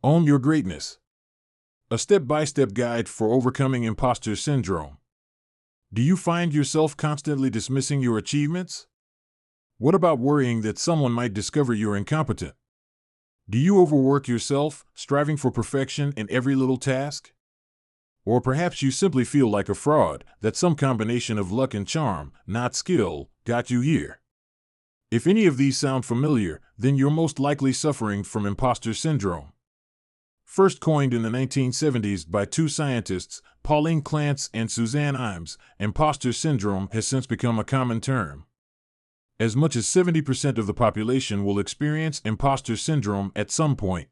Own your greatness. A step-by-step guide for overcoming imposter syndrome. Do you find yourself constantly dismissing your achievements? What about worrying that someone might discover you're incompetent? Do you overwork yourself, striving for perfection in every little task? Or perhaps you simply feel like a fraud, that some combination of luck and charm, not skill, got you here. If any of these sound familiar, then you're most likely suffering from imposter syndrome. First coined in the 1970s by two scientists, Pauline Clance and Suzanne Imes, imposter syndrome has since become a common term. As much as 70% of the population will experience imposter syndrome at some point.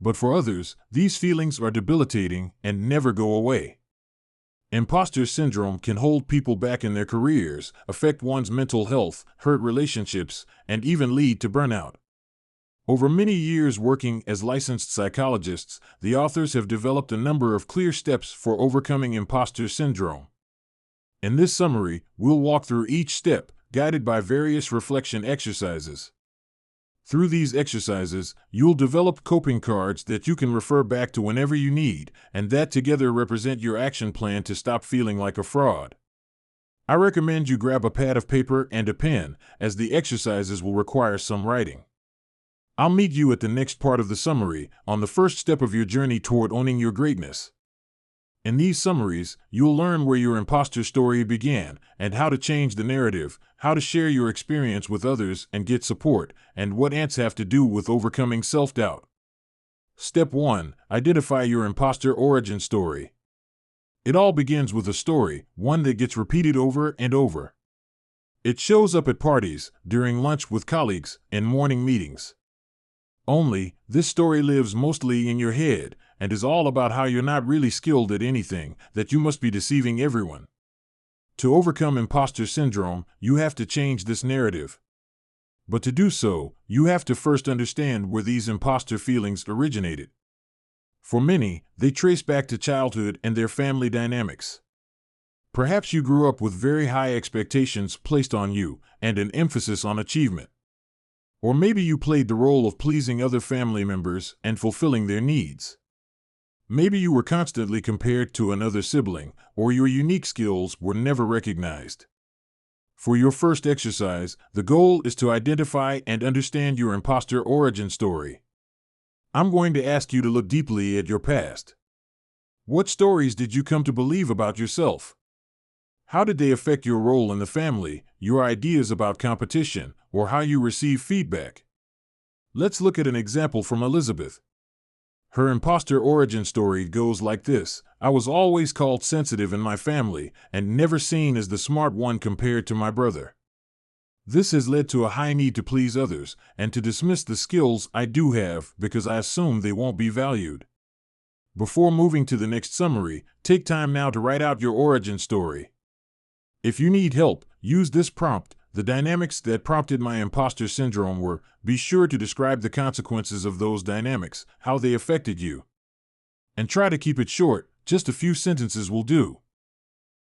But for others, these feelings are debilitating and never go away. Imposter syndrome can hold people back in their careers, affect one's mental health, hurt relationships, and even lead to burnout. Over many years working as licensed psychologists, the authors have developed a number of clear steps for overcoming imposter syndrome. In this summary, we'll walk through each step, guided by various reflection exercises. Through these exercises, you'll develop coping cards that you can refer back to whenever you need, and that together represent your action plan to stop feeling like a fraud. I recommend you grab a pad of paper and a pen, as the exercises will require some writing. I'll meet you at the next part of the summary, on the first step of your journey toward owning your greatness. In these summaries, you'll learn where your imposter story began, and how to change the narrative, how to share your experience with others and get support, and what ants have to do with overcoming self-doubt. Step 1. Identify your imposter origin story. It all begins with a story, one that gets repeated over and over. It shows up at parties, during lunch with colleagues, and morning meetings. Only, this story lives mostly in your head, and is all about how you're not really skilled at anything, that you must be deceiving everyone. To overcome imposter syndrome, you have to change this narrative. But to do so, you have to first understand where these imposter feelings originated. For many, they trace back to childhood and their family dynamics. Perhaps you grew up with very high expectations placed on you, and an emphasis on achievement. Or maybe you played the role of pleasing other family members and fulfilling their needs. Maybe you were constantly compared to another sibling, or your unique skills were never recognized. For your first exercise, the goal is to identify and understand your imposter origin story. I'm going to ask you to look deeply at your past. What stories did you come to believe about yourself? How did they affect your role in the family, your ideas about competition, or how you receive feedback? Let's look at an example from Elizabeth. Her imposter origin story goes like this: I was always called sensitive in my family, and never seen as the smart one compared to my brother. This has led to a high need to please others, and to dismiss the skills I do have because I assume they won't be valued. Before moving to the next summary, take time now to write out your origin story. If you need help, use this prompt. The dynamics that prompted my imposter syndrome were. Be sure to describe the consequences of those dynamics, how they affected you. And try to keep it short, just a few sentences will do.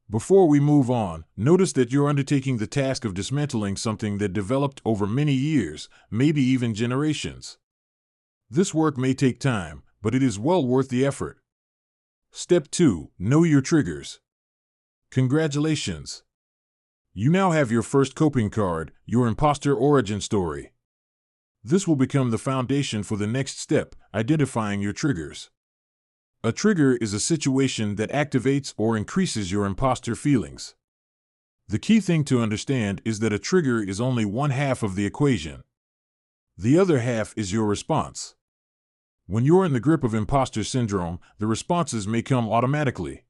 Before we move on, notice that you're undertaking the task of dismantling something that developed over many years, maybe even generations. This work may take time, but it is well worth the effort. Step 2. Know your triggers. Congratulations! You now have your first coping card, your imposter origin story. This will become the foundation for the next step, identifying your triggers. A trigger is a situation that activates or increases your imposter feelings. The key thing to understand is that a trigger is only one half of the equation. The other half is your response. When you're in the grip of imposter syndrome, the responses may come automatically.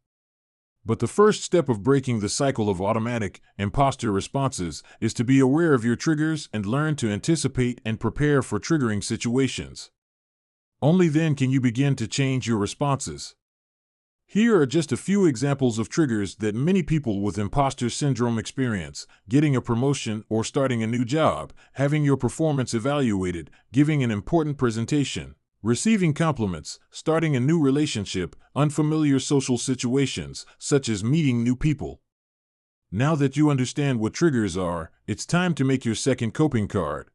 But the first step of breaking the cycle of automatic, imposter responses is to be aware of your triggers and learn to anticipate and prepare for triggering situations. Only then can you begin to change your responses. Here are just a few examples of triggers that many people with imposter syndrome experience: getting a promotion or starting a new job, having your performance evaluated, giving an important presentation, receiving compliments, starting a new relationship, unfamiliar social situations, such as meeting new people. Now that you understand what triggers are, it's time to make your second coping card.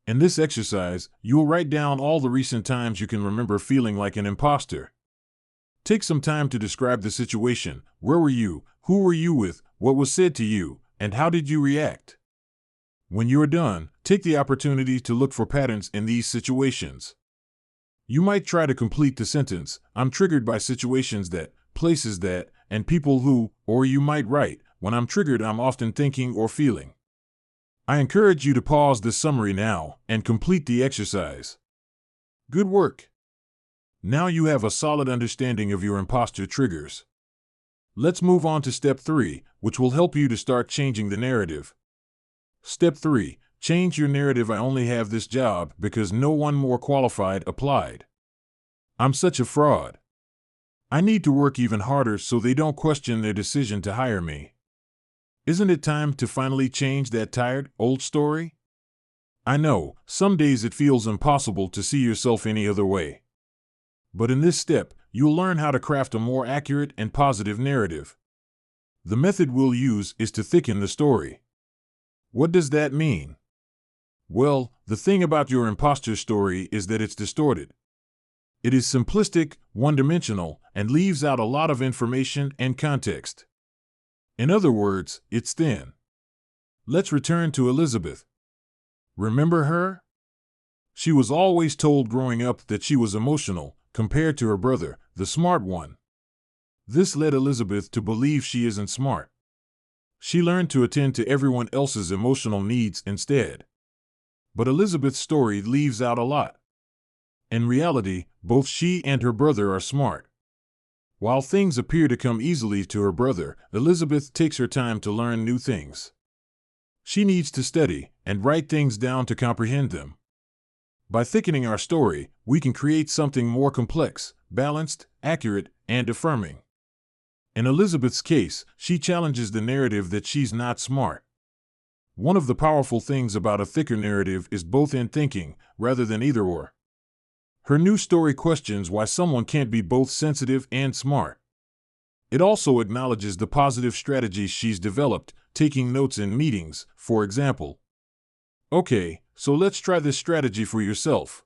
In this exercise, you'll write down all the recent times you can remember feeling like an imposter. Take some time to describe the situation. Where were you? Who were you with? What was said to you? And how did you react? When you're done, take the opportunity to look for patterns in these situations. You might try to complete the sentence, I'm triggered by situations that, places that, and people who, or you might write, when I'm triggered, I'm often thinking or feeling. I encourage you to pause this summary now and complete the exercise. Good work! Now you have a solid understanding of your imposter triggers. Let's move on to step 3, which will help you to start changing the narrative. Step 3. Change your narrative. I only have this job because no one more qualified applied. I'm such a fraud. I need to work even harder so they don't question their decision to hire me. Isn't it time to finally change that tired, old story? I know, some days it feels impossible to see yourself any other way. But in this step, you'll learn how to craft a more accurate and positive narrative. The method we'll use is to thicken the story. What does that mean? Well, the thing about your imposter story is that it's distorted. It is simplistic, one-dimensional, and leaves out a lot of information and context. In other words, it's thin. Let's return to Elizabeth. Remember her? She was always told growing up that she was emotional, compared to her brother, the smart one. This led Elizabeth to believe she isn't smart. She learned to attend to everyone else's emotional needs instead. But Elizabeth's story leaves out a lot. In reality, both she and her brother are smart. While things appear to come easily to her brother, Elizabeth takes her time to learn new things. She needs to study and write things down to comprehend them. By thickening our story, we can create something more complex, balanced, accurate, and affirming. In Elizabeth's case, she challenges the narrative that she's not smart. One of the powerful things about a thicker narrative is both and thinking, rather than either or. Her new story questions why someone can't be both sensitive and smart. It also acknowledges the positive strategies she's developed, taking notes in meetings, for example. Okay, so let's try this strategy for yourself.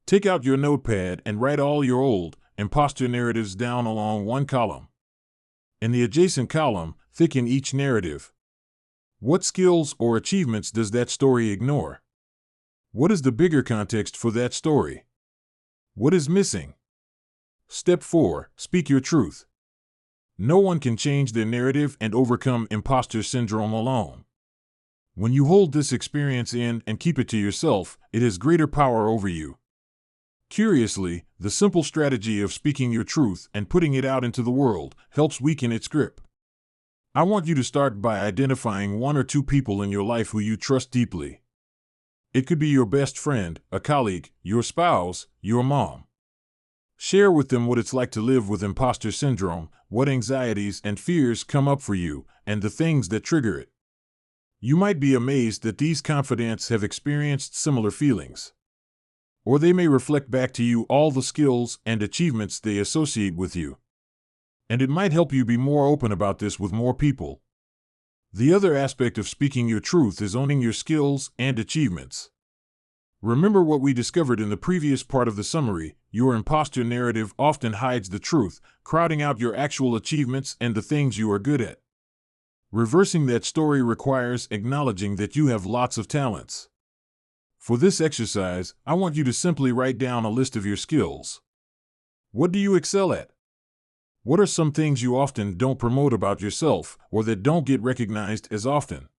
Take out your notepad and write all your old, imposter narratives down along one column. In the adjacent column, thicken each narrative. What skills or achievements does that story ignore? What is the bigger context for that story? What is missing? Step 4. Speak your truth. No one can change their narrative and overcome imposter syndrome alone. When you hold this experience in and keep it to yourself, it has greater power over you. Curiously, the simple strategy of speaking your truth and putting it out into the world helps weaken its grip. I want you to start by identifying 1 or 2 people in your life who you trust deeply. It could be your best friend, a colleague, your spouse, your mom. Share with them what it's like to live with imposter syndrome, what anxieties and fears come up for you, and the things that trigger it. You might be amazed that these confidants have experienced similar feelings. Or they may reflect back to you all the skills and achievements they associate with you. And it might help you be more open about this with more people. The other aspect of speaking your truth is owning your skills and achievements. Remember what we discovered in the previous part of the summary: your imposter narrative often hides the truth, crowding out your actual achievements and the things you are good at. Reversing that story requires acknowledging that you have lots of talents. For this exercise, I want you to simply write down a list of your skills. What do you excel at? What are some things you often don't promote about yourself, or that don't get recognized as often?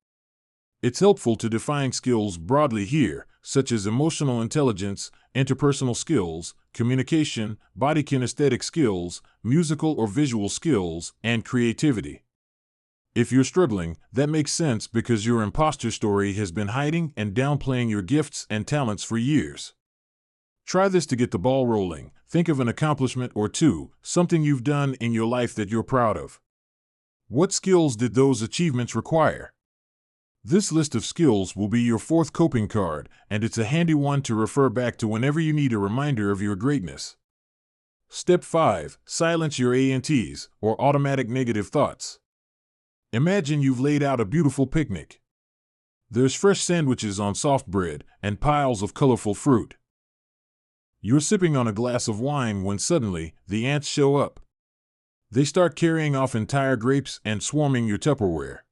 It's helpful to define skills broadly here, such as emotional intelligence, interpersonal skills, communication, body kinesthetic skills, musical or visual skills, and creativity. If you're struggling, that makes sense because your imposter story has been hiding and downplaying your gifts and talents for years. Try this to get the ball rolling. Think of an accomplishment or 2, something you've done in your life that you're proud of. What skills did those achievements require? This list of skills will be your 4th coping card, and it's a handy one to refer back to whenever you need a reminder of your greatness. Step 5. Silence your ANTs, or automatic negative thoughts. Imagine you've laid out a beautiful picnic. There's fresh sandwiches on soft bread and piles of colorful fruit. You're sipping on a glass of wine when suddenly the ants show up. They start carrying off entire grapes and swarming your Tupperware.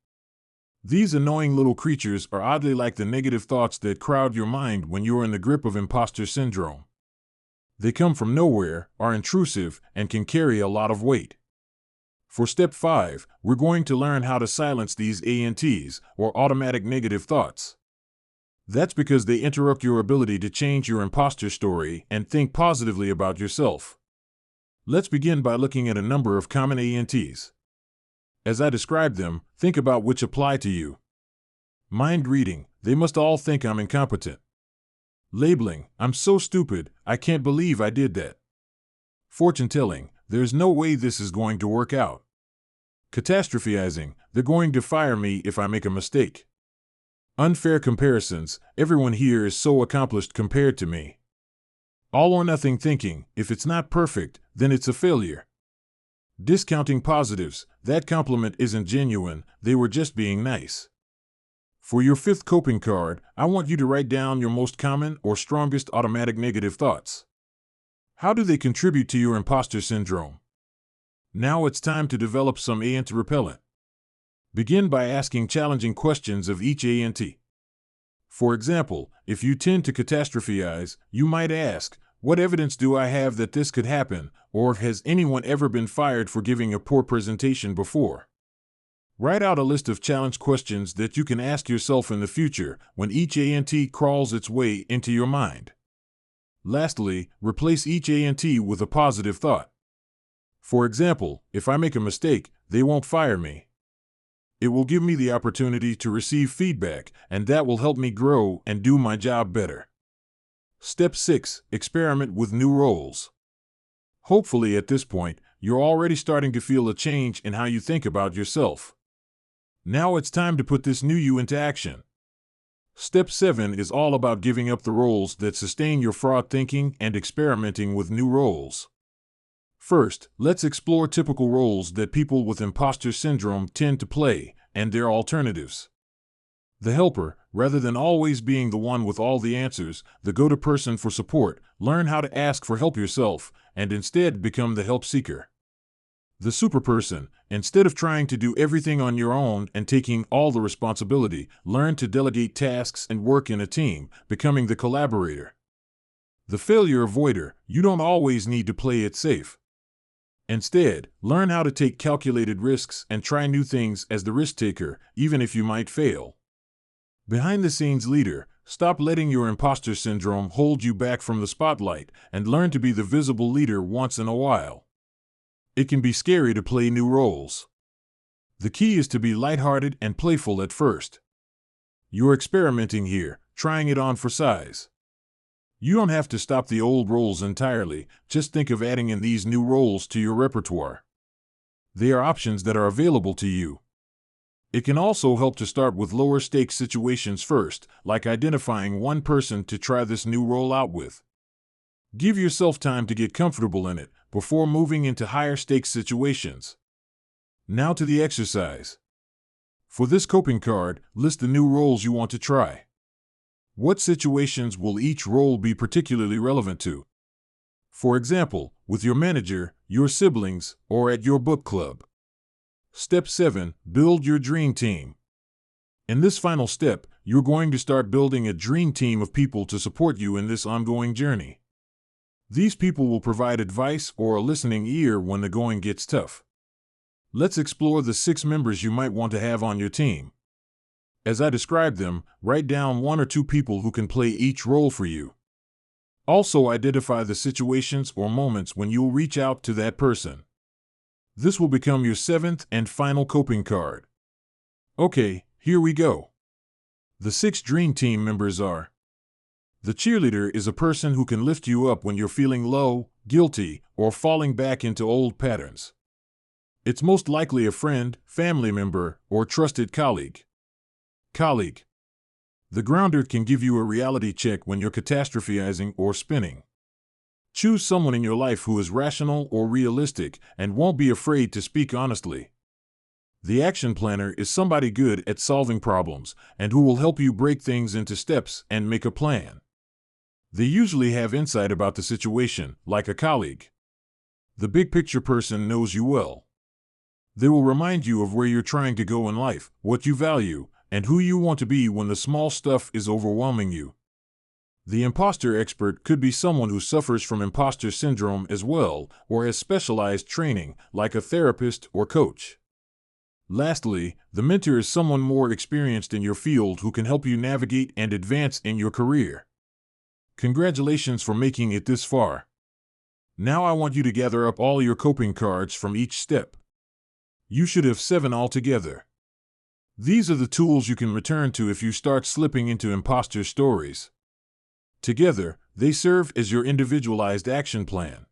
These annoying little creatures are oddly like the negative thoughts that crowd your mind when you're in the grip of imposter syndrome. They come from nowhere, are intrusive, and can carry a lot of weight. For step 5, we're going to learn how to silence these ANTs, or automatic negative thoughts. That's because they interrupt your ability to change your imposter story and think positively about yourself. Let's begin by looking at a number of common ANTs. As I describe them, think about which apply to you. Mind reading, they must all think I'm incompetent. Labeling, I'm so stupid, I can't believe I did that. Fortune telling, there's no way this is going to work out. Catastrophizing, they're going to fire me if I make a mistake. Unfair comparisons, everyone here is so accomplished compared to me. All or nothing thinking, if it's not perfect, then it's a failure. Discounting positives, that compliment isn't genuine, they were just being nice. For your 5th coping card, I want you to write down your most common or strongest automatic negative thoughts. How do they contribute to your imposter syndrome? Now it's time to develop some ANT repellent. Begin by asking challenging questions of each ANT. For example, if you tend to catastrophize, you might ask, what evidence do I have that this could happen, or has anyone ever been fired for giving a poor presentation before? Write out a list of challenge questions that you can ask yourself in the future when each ANT crawls its way into your mind. Lastly, replace each ANT with a positive thought. For example, if I make a mistake, they won't fire me. It will give me the opportunity to receive feedback, and that will help me grow and do my job better. Step 6. Experiment with new roles. Hopefully at this point, you're already starting to feel a change in how you think about yourself. Now it's time to put this new you into action. Step 7 is all about giving up the roles that sustain your fraud thinking and experimenting with new roles. First, let's explore typical roles that people with imposter syndrome tend to play, and their alternatives. The helper, rather than always being the one with all the answers, the go-to person for support, learn how to ask for help yourself, and instead become the help seeker. The superperson, instead of trying to do everything on your own and taking all the responsibility, learn to delegate tasks and work in a team, becoming the collaborator. The failure avoider, you don't always need to play it safe. Instead, learn how to take calculated risks and try new things as the risk taker, even if you might fail. Behind-the-scenes leader, stop letting your imposter syndrome hold you back from the spotlight and learn to be the visible leader once in a while. It can be scary to play new roles. The key is to be lighthearted and playful at first. You're experimenting here, trying it on for size. You don't have to stop the old roles entirely, just think of adding in these new roles to your repertoire. They are options that are available to you. It can also help to start with lower stakes situations first, like identifying one person to try this new role out with. Give yourself time to get comfortable in it before moving into higher stakes situations. Now to the exercise. For this coping card, list the new roles you want to try. What situations will each role be particularly relevant to? For example, with your manager, your siblings, or at your book club. Step 7. Build your dream team. In this final step, you're going to start building a dream team of people to support you in this ongoing journey. These people will provide advice or a listening ear when the going gets tough. Let's explore the 6 members you might want to have on your team. As I describe them, write down 1 or 2 people who can play each role for you. Also identify the situations or moments when you'll reach out to that person. This will become your 7th and final coping card. Okay, here we go. The 6 dream team members are: the cheerleader is a person who can lift you up when you're feeling low, guilty, or falling back into old patterns. It's most likely a friend, family member, or trusted colleague. Colleague. The grounder can give you a reality check when you're catastrophizing or spinning. Choose someone in your life who is rational or realistic and won't be afraid to speak honestly. The action planner is somebody good at solving problems and who will help you break things into steps and make a plan. They usually have insight about the situation, like a colleague. The big picture person knows you well. They will remind you of where you're trying to go in life, what you value, and who you want to be when the small stuff is overwhelming you. The imposter expert could be someone who suffers from imposter syndrome as well, or has specialized training, like a therapist or coach. Lastly, the mentor is someone more experienced in your field who can help you navigate and advance in your career. Congratulations for making it this far. Now I want you to gather up all your coping cards from each step. You should have 7 altogether. These are the tools you can return to if you start slipping into imposter stories. Together, they serve as your individualized action plan.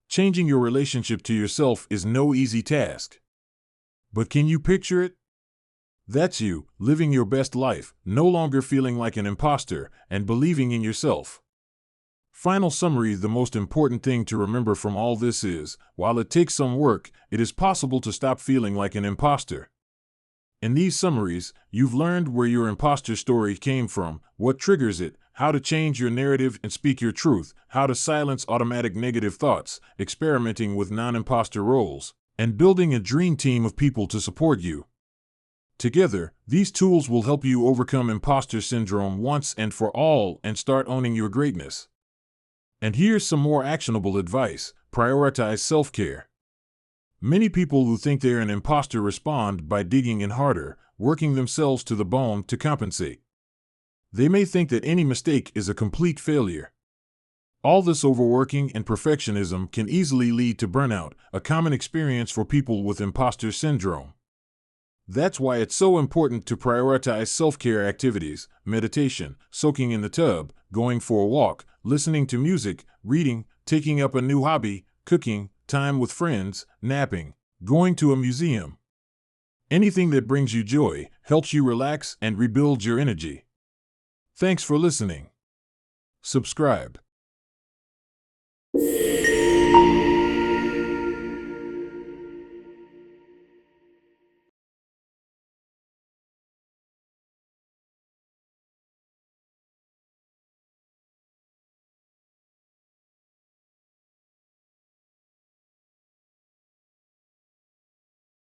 Changing your relationship to yourself is no easy task. But can you picture it? That's you, living your best life, no longer feeling like an imposter, and believing in yourself. Final summary: the most important thing to remember from all this is, while it takes some work, it is possible to stop feeling like an imposter. In these summaries, you've learned where your imposter story came from, what triggers it, how to change your narrative and speak your truth, how to silence automatic negative thoughts, experimenting with non-imposter roles, and building a dream team of people to support you. Together, these tools will help you overcome imposter syndrome once and for all and start owning your greatness. And here's some more actionable advice: prioritize self-care. Many people who think they're an imposter respond by digging in harder, working themselves to the bone to compensate. They may think that any mistake is a complete failure. All this overworking and perfectionism can easily lead to burnout, a common experience for people with imposter syndrome. That's why it's so important to prioritize self-care activities: meditation, soaking in the tub, going for a walk, listening to music, reading, taking up a new hobby, cooking, time with friends, napping, going to a museum. Anything that brings you joy, helps you relax, and rebuilds your energy. Thanks for listening. Subscribe.